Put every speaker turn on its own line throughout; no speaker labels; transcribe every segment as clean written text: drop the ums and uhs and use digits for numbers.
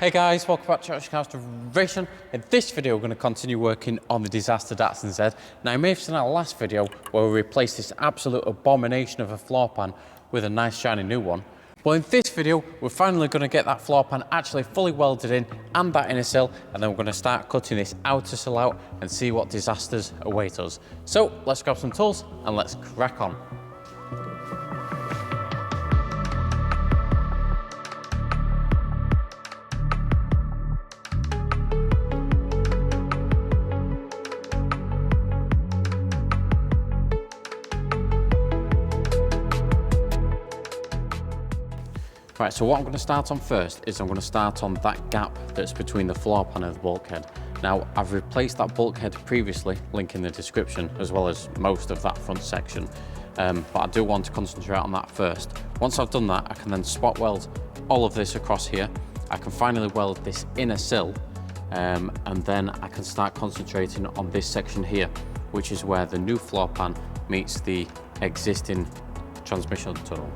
Hey guys, welcome back to Disaster Datsun. In this video, we're going to continue working on the Disaster Datsun Z. Now, you may have seen our last video where we replaced this absolute abomination of a floor pan with a nice shiny new one. Well, in this video, we're finally going to get that floor pan actually fully welded in and that inner sill, and then we're going to start cutting this outer sill out and see what disasters await us. So, let's grab some tools and let's crack on. Right, so what I'm going to start on first is I'm going to start on that gap that's between the floor pan and the bulkhead. Now, I've replaced that bulkhead previously, link in the description, as well as most of that front section. But I do want to concentrate on that first. Once I've done that, I can then spot weld all of this across here. I can finally weld this inner sill, and then I can start concentrating on this section here, which is where the new floor pan meets the existing transmission tunnel.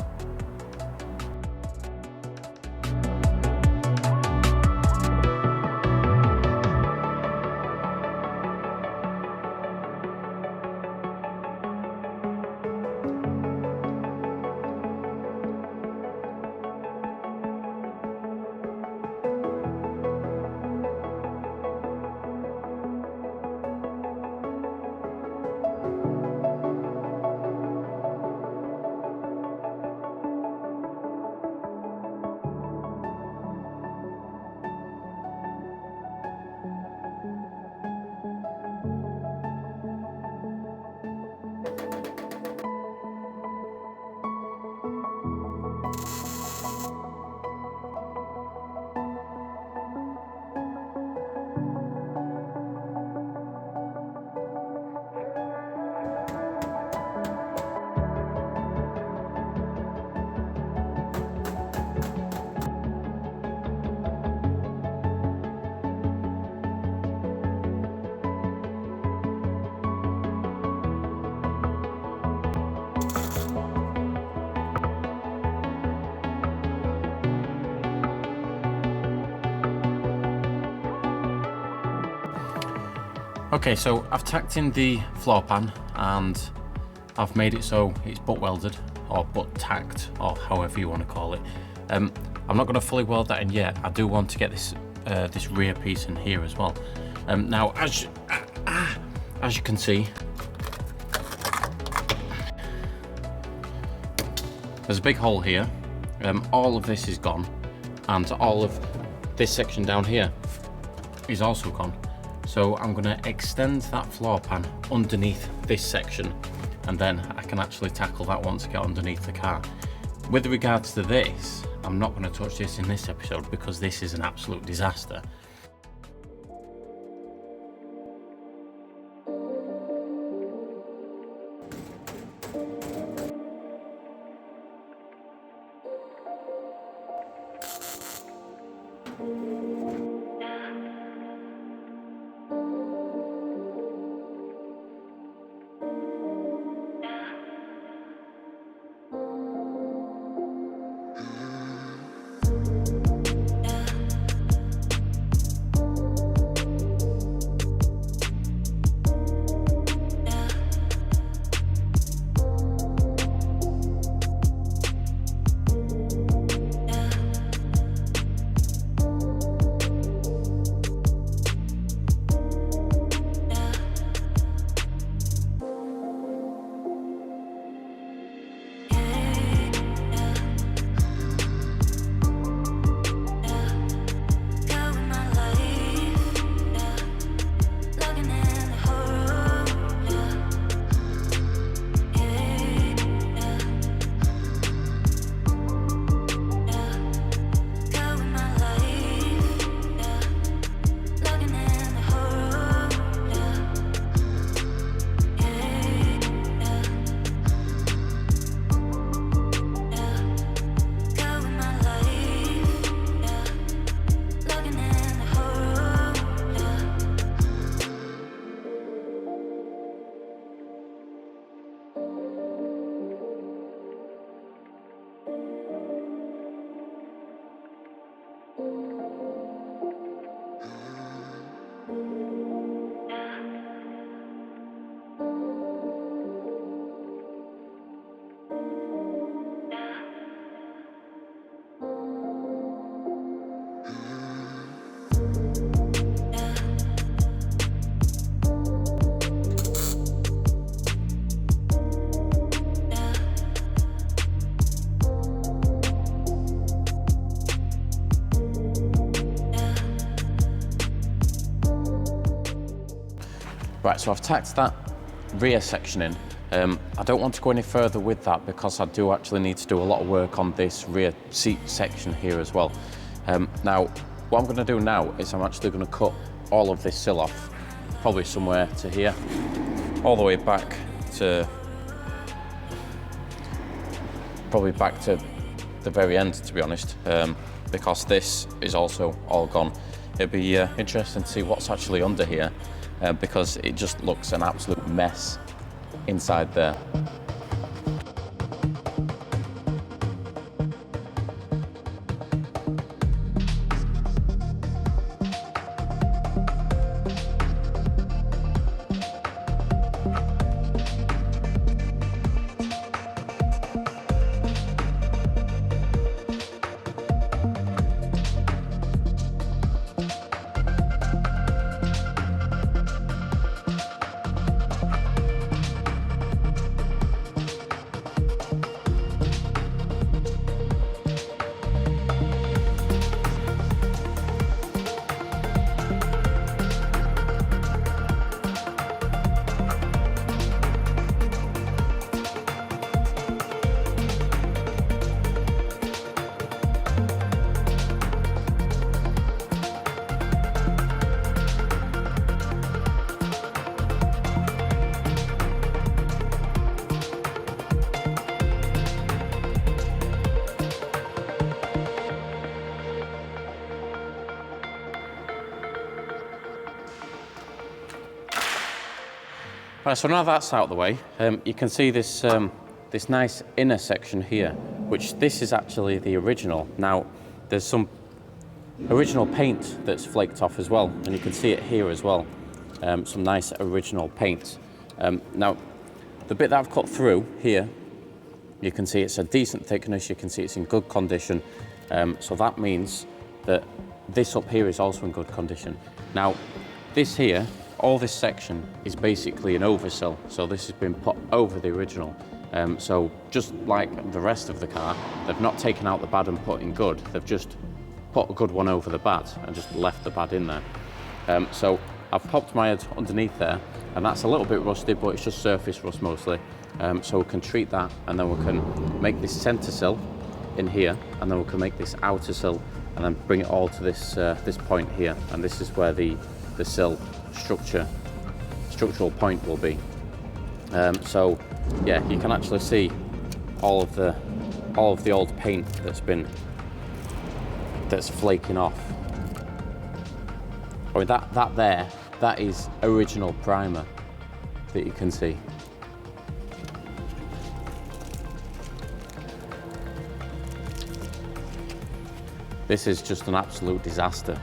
Okay, so I've tacked in the floor pan and I've made it so it's butt welded or butt tacked or however you want to call it. I'm not going to fully weld that in yet. I do want to get this this rear piece in here as well. Now, as you can see, there's a big hole here. All of this is gone, and all of this section down here is also gone. So I'm going to extend that floor pan underneath this section, and then I can actually tackle that once I get underneath the car. With regards to this, I'm not going to touch this in this episode because this is an absolute disaster. Right, so I've tacked that rear section in. I don't want to go any further with that because I do actually need to do a lot of work on this rear seat section here as well. Now, what I'm going to do now is I'm actually going to cut all of this sill off, probably somewhere to here, all the way back to, probably back to the very end, to be honest, because this is also all gone. It'd be interesting to see what's actually under here, because it just looks an absolute mess inside there. Right, so now that's out of the way, you can see this, this nice inner section here, which this is actually the original. Now, there's some original paint that's flaked off as well, and you can see it here as well, some nice original paint. Now, the bit that I've cut through here, you can see it's a decent thickness, you can see it's in good condition, so that means that this up here is also in good condition. Now, this here, all this section is basically an oversill, so this has been put over the original. So just like the rest of the car, they've not taken out the bad and put in good, they've just put a good one over the bad and just left the bad in there. So I've popped my head underneath there, and that's a little bit rusty, but it's just surface rust mostly. So we can treat that, and then we can make this centre sill in here, and then we can make this outer sill, and then bring it all to this this point here, and this is where the sill structural point will be. So yeah, you can actually see all of the old paint that's flaking off. Or that is original primer that you can see. This is just an absolute disaster.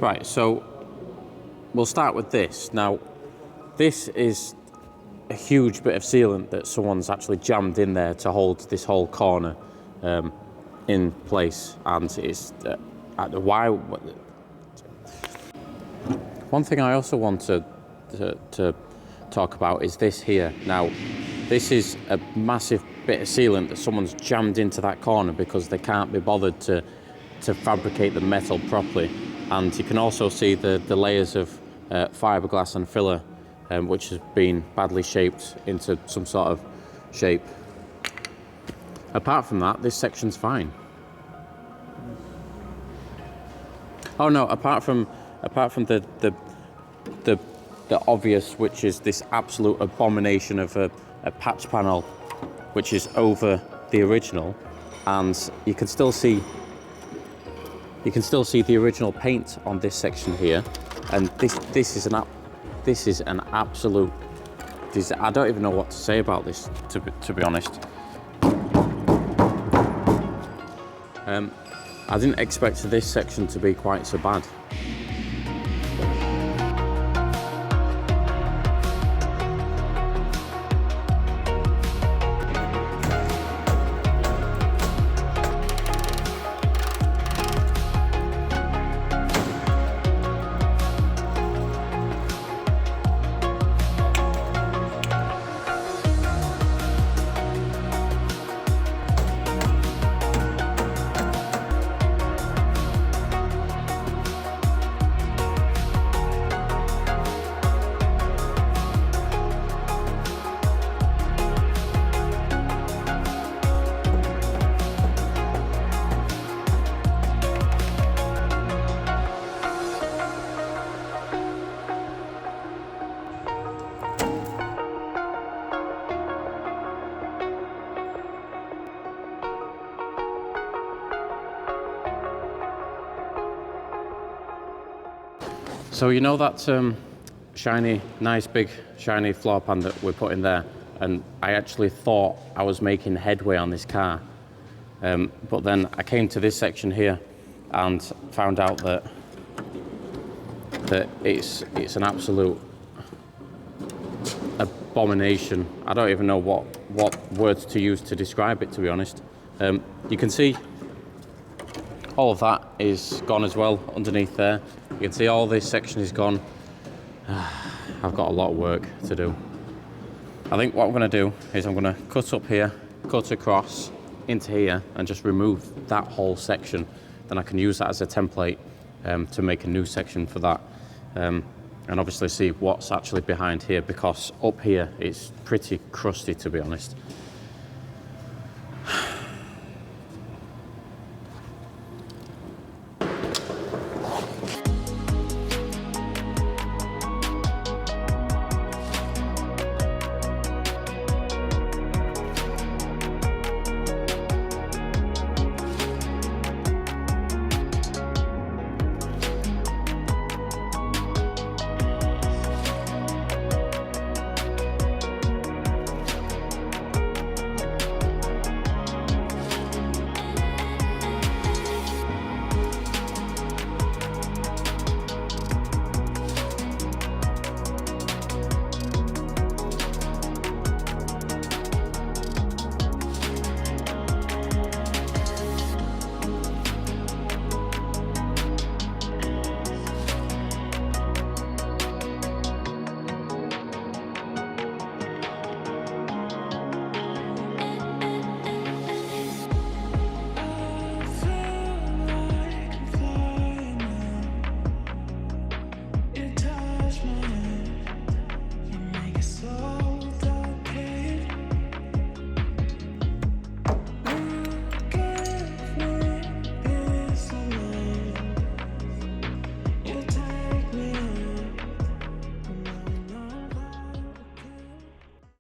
Right, so we'll start with this. Now, this is a huge bit of sealant that someone's actually jammed in there to hold this whole corner in place, and it's why. One thing I also want to talk about is this here. Now, this is a massive bit of sealant that someone's jammed into that corner because they can't be bothered to fabricate the metal properly. And you can also see the layers of fiberglass and filler, which has been badly shaped into some sort of shape. Apart from that, this section's fine. Oh no, apart from the obvious, which is this absolute abomination of a patch panel, which is over the original, and you can still see the original paint on this section here, and this is an absolute. I don't even know what to say about this, to be honest. I didn't expect this section to be quite so bad. So you know that shiny, nice big shiny floor pan that we put in there, and I actually thought I was making headway on this car, but then I came to this section here and found out that it's an absolute abomination. I don't even know what words to use to describe it, to be honest. You can see all of that is gone as well underneath there. You can see all this section is gone. I've got a lot of work to do. I think what I'm going to do is I'm going to cut up here, cut across into here, and just remove that whole section. Then I can use that as a template to make a new section for that. And obviously see what's actually behind here, because up here it's pretty crusty, to be honest.